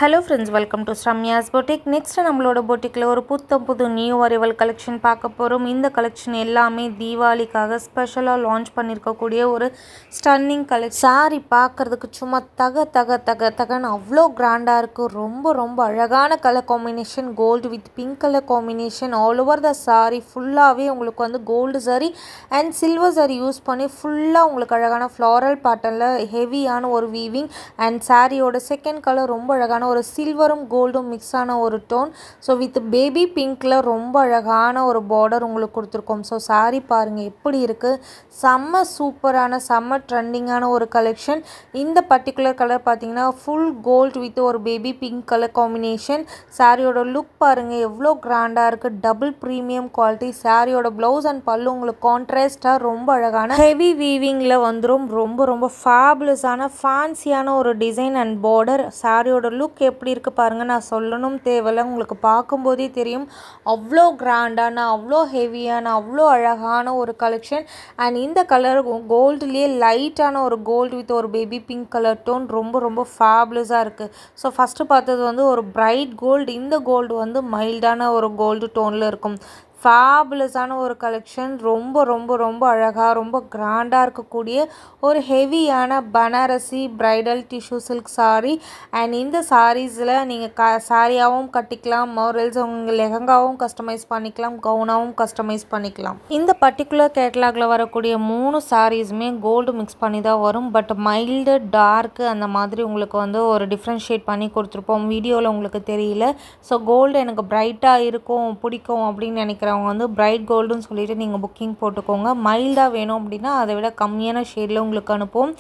Hello friends, welcome to Ramya's Boutique. Next நம்மளோட boutique-ல ஒரு புது நியூ அரைவல் கலெக்ஷன் பார்க்க போறோம். இந்த கலெக்ஷன் எல்லாமே தீபாவளிக்காக ஸ்பெஷலா லான்ச் பண்ணிருக்க கூடிய ஒரு ஸ்டன்னிங் கலெக்ஷன். saree பார்க்கிறதுக்கு சும்மா தகன்னு அவ்ளோ கிராண்டா இருக்கு. ரொம்ப அழகான colour combination, gold with pink color combination. all over the saree ஃபுல்லாவே உங்களுக்கு வந்து gold saree and silver saree use பண்ணி ஃபுல்லா உங்களுக்கு அழகான floral patternல ஹெவியான ஒரு weaving and saree-யோட செகண்ட் கலர் ரொம்ப அழகான ஒரு சில்வரும் கோல்டும் மிக்ஸ் ஆன ஒரு டோன். ஸோ வித் பேபி பிங்க்ல ரொம்ப அழகான ஒரு பார்டர் உங்களுக்கு கொடுத்துருக்கோம். ஸோ saree பாருங்க எப்படி இருக்கு, செம்ம சூப்பரான செம்ம ட்ரெண்டிங்கான ஒரு கலெக்ஷன். இந்த பர்டிகுலர் கலர் பார்த்தீங்கன்னா ஃபுல் கோல்ட் வித் ஒரு பேபி பிங்க் கலர் காம்பினேஷன். சாரியோட லுக் பாருங்க எவ்வளோ கிராண்டா இருக்கு, டபுள் ப்ரீமியம் குவாலிட்டி. சாரியோட பிளவுஸ் அண்ட் பல்லு உங்களுக்கு கான்ட்ராஸ்டா ரொம்ப அழகான ஹெவி வீவிங்ல வந்துடும். ரொம்ப ஃபேபுலஸான ஃபேன்சியான ஒரு டிசைன் அண்ட் பார்டர். சாரியோட லுக் எப்படி இருக்கு பாருங்க, நான் சொல்லணும் தேவையில்ல, உங்களுக்கு பார்க்கும்போதே தெரியும் அவ்வளோ கிராண்டான அவ்வளோ ஹெவியான அவ்வளோ அழகான ஒரு கலெக்ஷன். அண்ட் இந்த கலர் கோல்டுலேயே லைட்டான ஒரு கோல்டு வித் ஒரு பேபி பிங்க் கலர் டோன் ரொம்ப ஃபேபுலஸாக இருக்குது. ஸோ ஃபஸ்ட்டு பார்த்தது வந்து ஒரு பிரைட் கோல்டு, இந்த கோல்டு வந்து மைல்டான ஒரு கோல்டு டோனில் இருக்கும். ஃபேபுலஸான ஒரு கலெக்ஷன், ரொம்ப அழகாக ரொம்ப கிராண்டாக இருக்கக்கூடிய ஒரு ஹெவியான Banarasi bridal tissue silk sari. And இந்த சாரீஸில் நீங்கள் சாரியாகவும் கட்டிக்கலாம், மோரல்ஸ் உங்கள் லெஹங்காவும் கஸ்டமைஸ் பண்ணிக்கலாம், கவுனாகவும் கஸ்டமைஸ் பண்ணிக்கலாம். இந்த பர்டிகுலர் கேட்டலாகில் வரக்கூடிய 3 சாரீஸுமே கோல்டு மிக்ஸ் பண்ணி தான் வரும். பட் மைல்டு டார்க்கு அந்த மாதிரி உங்களுக்கு வந்து ஒரு டிஃப்ரென்ஷியேட் பண்ணி கொடுத்துருப்போம். வீடியோவில் உங்களுக்கு தெரியல. ஸோ கோல்டு எனக்கு பிரைட்டாக இருக்கும் பிடிக்கும் அப்படின்னு நினைக்கிறேன் அவங்க வந்து பிரைட் கோல்டுன்னு சொல்லிட்டு நீங்கள் புக்கிங் போட்டுக்கோங்க. மைல்டாக வேணும் அப்படின்னா அதை விட கம்மியான ஷேடில் உங்களுக்கு அனுப்பும்.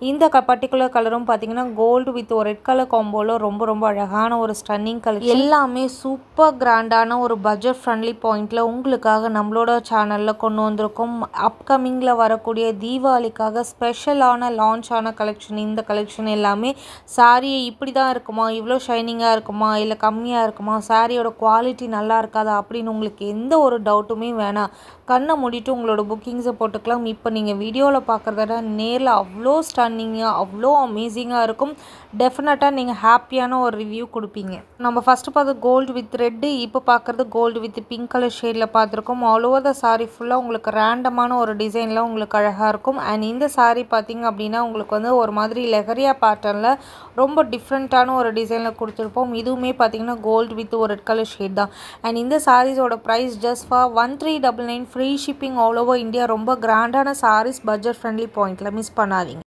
இந்த பர்டிகுலர் கலரும் பார்த்தீங்கன்னா கோல்டு வித் ஒரு ரெட் கலர் காம்போவில் ரொம்ப அழகான ஒரு ஸ்டன்னிங் கலர். எல்லாமே சூப்பர் கிராண்டான ஒரு பட்ஜெட் ஃப்ரெண்ட்லி பாயிண்டில் உங்களுக்காக நம்மளோட சேனலில் கொண்டு வந்திருக்கோம். அப்கமிங்கில் வரக்கூடிய தீபாவளிக்காக ஸ்பெஷலான லான்ச் ஆன கலெக்ஷன். இந்த கலெக்ஷன் எல்லாமே சாரியை இப்படி தான் இருக்குமா, இவ்வளோ ஷைனிங்காக இருக்குமா, இல்லை கம்மியாக இருக்குமா, சாரியோட குவாலிட்டி நல்லா இருக்காதா அப்படின்னு உங்களுக்கு எந்த ஒரு டவுட்டுமே வேணாம். கண்ணை மூடிட்டு உங்களோட புக்கிங்ஸை போட்டுக்கலாம். இப்போ நீங்கள் வீடியோவில் பார்க்குறத நேரில் அவ்வளோ ஸ்டன்னிங்காக அவ்வளோ அமேசிங்காக இருக்கும். டெஃபினட்டாக நீங்கள் ஹாப்பியான ஒரு ரிவ்யூ கொடுப்பீங்க. நம்ம ஃபஸ்ட்டு பார்த்து கோல்டு வித் ரெட்டு, இப்போ பார்க்குறது கோல்டு வித் பிங்க் கலர் ஷேடில் பார்த்துருக்கோம். ஆல் ஓவர் த சாரீ ஃபுல்லாக உங்களுக்கு ரேண்டமான ஒரு டிசைனில் உங்களுக்கு அழகாக இருக்கும். அண்ட் இந்த சாரீ பார்த்திங்க அப்படின்னா உங்களுக்கு வந்து ஒரு மாதிரி லெஹரியா பேட்டர்னில் ரொம்ப டிஃப்ரெண்ட்டான ஒரு டிசைனில் கொடுத்துருப்போம். இதுவுமே பார்த்திங்கன்னா கோல்டு வித் ஒரு ரெட் கலர் ஷேட் தான். அண்ட் இந்த சாரீஸோட price just for 1399, free shipping all over India. ரொம்ப கிராண்டான சாரீஸ், பட்ஜெட் ஃப்ரெண்ட்லி பாயிண்டில் மிஸ் பண்ணாதீங்க.